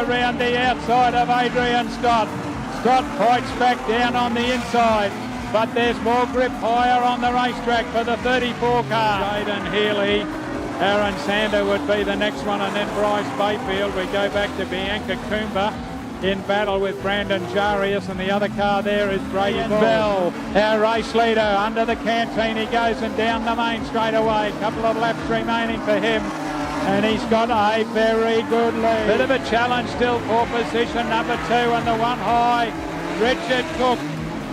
around the outside of Adrian Scott. Scott fights back down on the inside, but there's more grip higher on the racetrack for the 34 car. Jaden Healy, Aaron Sander would be the next one, and then Bryce Bayfield. We go back to Bianca Coomber in battle with Brandon Jarius, and the other car there is Brayden Bell, our race leader. Under the canteen he goes and down the main straight away. A couple of laps remaining for him, and he's got a very good lead. Bit of a challenge still for position number 2 and the one high. Richard Cook,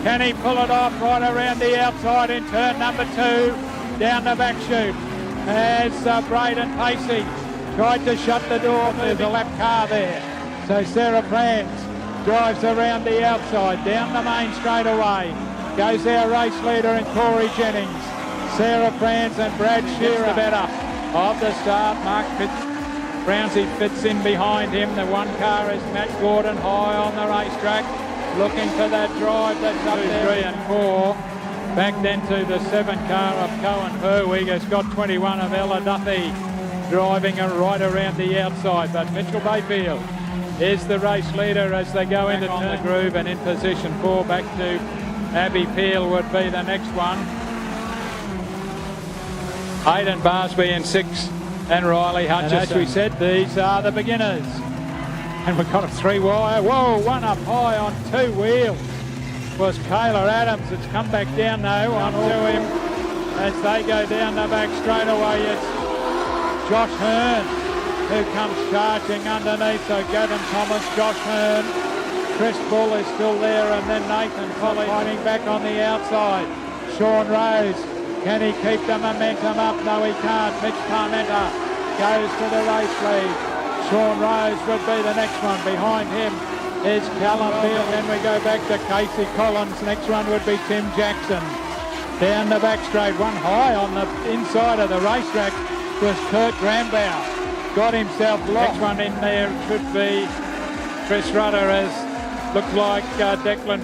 can he pull it off right around the outside in turn number 2, down the back chute, as Braden Pacey tried to shut the door. There's a lap car there. So Sarah Franz drives around the outside, down the main straight away. Goes our race leader and Corey Jennings. Sarah Franz and Brad Shearer better of the start. Mark Brownsy fits in behind him. The one car is Matt Gordon high on the racetrack, looking for that drive that's up there. 3 and 4. Back then to the 7 car of Cohen Herwig. Has got 21 of Ella Duffy driving right around the outside. But Mitchell Bayfield is the race leader as they go into the groove, and in position 4 back to Abby Peel would be the next one. Hayden Barsby in 6 and Riley Hutchison. And as we said, these are the beginners. And we've got a 3-wire. Whoa, one up high on 2 wheels was Kayla Adams. It's come back down though onto him as they go down the back straight away. It's Josh Hearn who comes charging underneath. So Gavin Thomas, Josh Hearn, Chris Bull is still there, and then Nathan Foley fighting back on the outside. Sean Rose, can he keep the momentum up? No, he can't. Mitch Parmenter goes to the race lead. Sean Rose would be the next one. Behind him is Callum Beale. Then we go back to Casey Collins. Next one would be Tim Jackson. Down the back straight, one high on the inside of the racetrack was Kurt Grambauer. Got himself lost. Next one in there should be Chris Rudder, as looks like Declan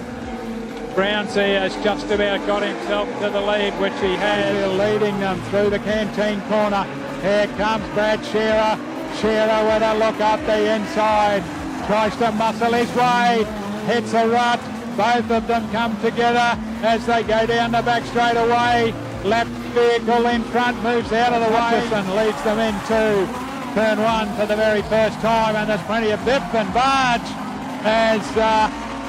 Brownsy has just about got himself to the lead, which he has. Leading them through the canteen corner. Here comes Brad Shearer. Shearer with a look up the inside. Tries to muscle his way. Hits a rut. Both of them come together as they go down the back straight away. Lap vehicle in front moves out of the way and leads them into turn 1 for the very first time, and there's plenty of dip and barge as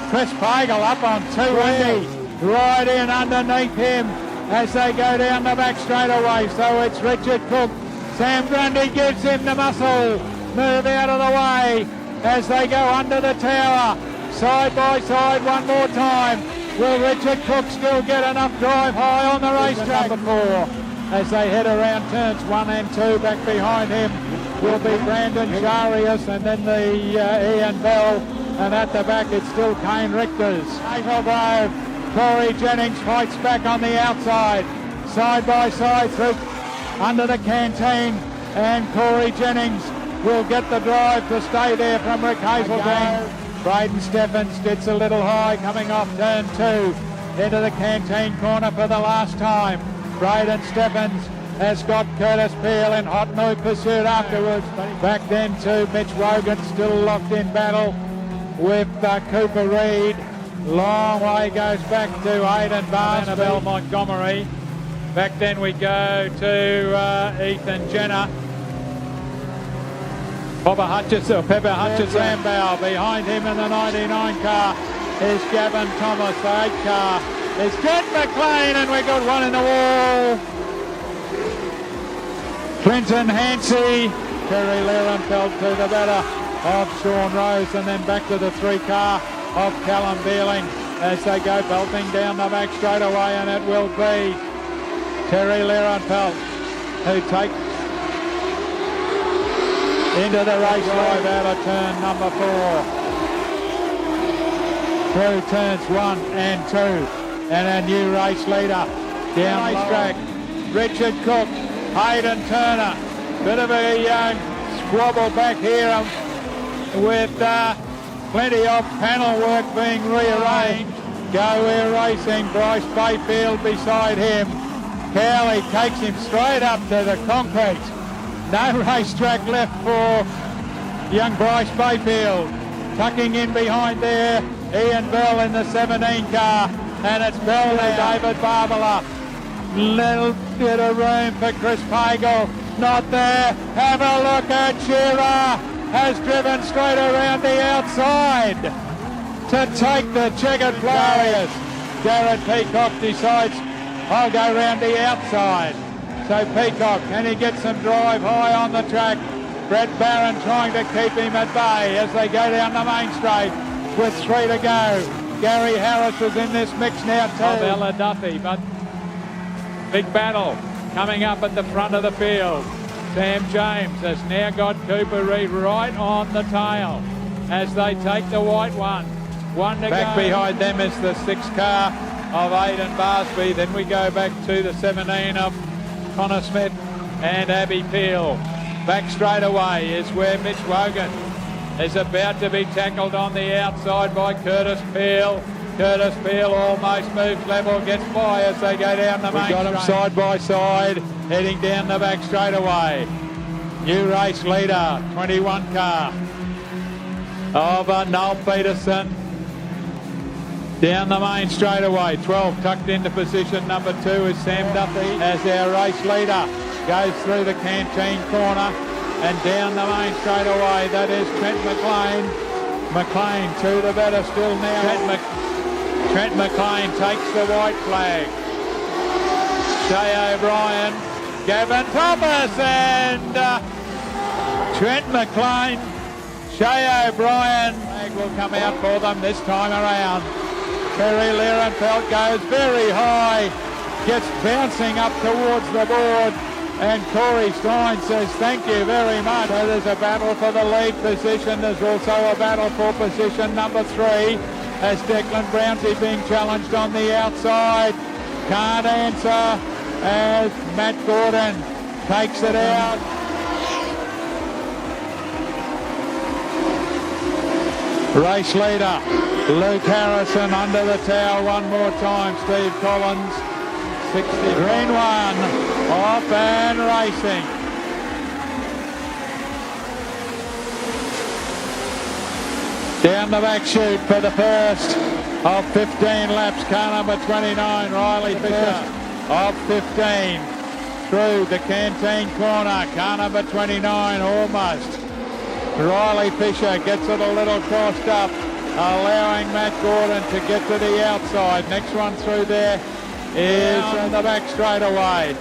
Chris Pagel up on 280, right in underneath him as they go down the back straight away. So it's Richard Cook. Sam Grundy gives him the muscle. Move out of the way as they go under the tower. Side by side one more time. Will Richard Cook still get enough drive high on the racetrack? Number 4 as they head around turns 1 and 2. Back behind him will be Brandon Jarius, and then the Ian Bell, and at the back it's still Kane Richters. Hazel Grove, Corey Jennings fights back on the outside, side by side through under the canteen, and Corey Jennings will get the drive to stay there from Rick Hazelgreen. Braden Steffens gets a little high coming off turn 2 into the canteen corner for the last time. Braden Steffens has got Curtis Peel in hot new pursuit afterwards. Back then to Mitch Wogan, still locked in battle with Cooper Reid. Long way goes back to Aidan Barnes, Annabelle Montgomery. Back then we go to Ethan Jenner. Pepper Hutchison. Grambauer. Behind him in the 99 car is Gavin Thomas. The 8 car is Ted McLean, and we got one in the wall. Clinton Hancey, Terry Lerenfeld to the better of Sean Rose, and then back to the 3 car of Callum Beeling as they go belting down the back straight away, and it will be Terry Lerenfeld who takes into the race drive out of turn number 4. Through turns 1 and 2, and a new race leader down the racetrack. Richard Cook, Hayden Turner, bit of a squabble back here with plenty of panel work being rearranged. Go Air Racing, Bryce Bayfield beside him. Cowley takes him straight up to the concrete. No racetrack left for young Bryce Bayfield. Tucking in behind there, Ian Bell in the 17 car. And it's Bell there, David Barbara. Little bit of room for Chris Pagel. Not there. Have a look at Shearer. Has driven straight around the outside to take the checkered flyers. Jared Peacock decides, I'll go round the outside. So Peacock, can he get some drive high on the track? Brett Barron trying to keep him at bay as they go down the main straight with 3 to go. Gary Harris is in this mix now too. Of Ella Duffy, but big battle coming up at the front of the field. Sam James has now got Cooper Reid right on the tail as they take the white one. One to back go. Behind them is the 6 car of Aidan Barsby. Then we go back to the 17 of Connor Smith and Abby Peel. Back straight away is where Mitch Wogan is about to be tackled on the outside by Curtis Peel. Curtis Peel almost moves level, gets by as they go down the main straight. We've got them side by side, heading down the back straight away. New race leader, 21 car of Noel Petersen. Down the main straight away, 12 tucked into position. Number 2 is Sam Duffy as our race leader. Goes through the canteen corner and down the main straight away. That is Trent McLean. McLean to the better still now. Trent McLean takes the white flag. Shay O'Brien, Gavin Thomas and Trent McLean. Shay O'Brien will come out for them this time around. Terry Lierenfeld goes very high, gets bouncing up towards the board, and Corey Stein says thank you very much. So there's a battle for the lead position. There's also a battle for position number 3 as Declan Brownsy being challenged on the outside. Can't answer as Matt Gordon takes it out. Race leader Luke Harrison under the towel one more time. Steve Collins, 60. Green one, off and racing. Down the back chute for the first of 15 laps. Car number 29, Riley Fisher of 15. Through the canteen corner, car number 29 almost. Riley Fisher gets it a little crossed up, allowing Matt Gordon to get to the outside. Next one through there is in the back straight away.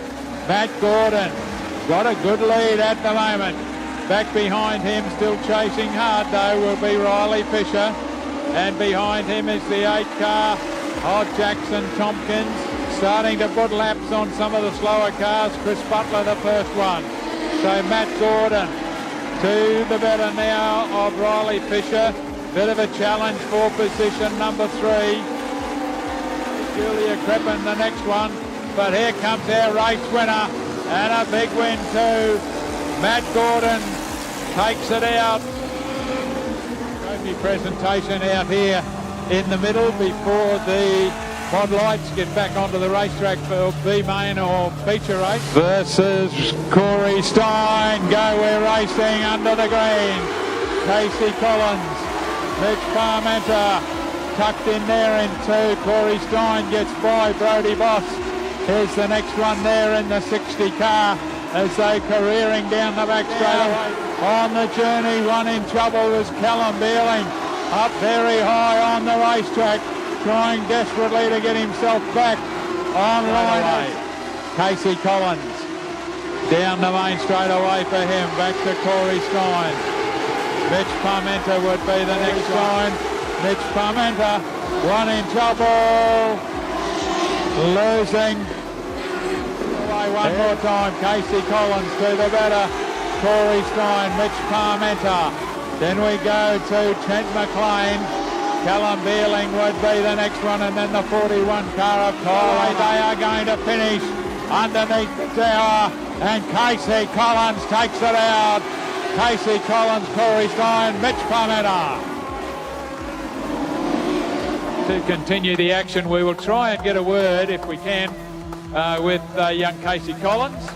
Matt Gordon got a good lead at the moment. Back behind him, still chasing hard though, will be Riley Fisher. And behind him is the 8 car of Jackson Tompkins. Starting to put laps on some of the slower cars. Chris Butler the first one. So Matt Gordon to the better now of Riley Fisher. Bit of a challenge for position number 3. Julia Creppen the next one. But here comes our race winner. And a big win too. Matt Gordon takes it out. Trophy presentation out here in the middle before the quad lights get back onto the racetrack for B-main or feature race. Versus Corey Stein. Go, we're racing under the green. Casey Collins, Mitch Parmenter tucked in there in 2. Corey Stein gets by Brodie Boss. Here's the next one there in the 60 car as they careering down the back straight. On the journey, one in trouble was Callum Beerling. Up very high on the racetrack, trying desperately to get himself back online. Casey Collins down the main straight away for him. Back to Corey Stein. Mitch Parmenter would be the next line. Mitch Parmenter, one in trouble. Losing. Away one more time. Casey Collins to the better. Corey Stein, Mitch Parmenter. Then we go to Trent McLean. Callum Beerling would be the next one, and then the 41 car of Kylie. They are going to finish underneath the tower, and Casey Collins takes it out. Casey Collins, Corey Stein, Mitch Parmenter. To continue the action, we will try and get a word, if we can, with young Casey Collins.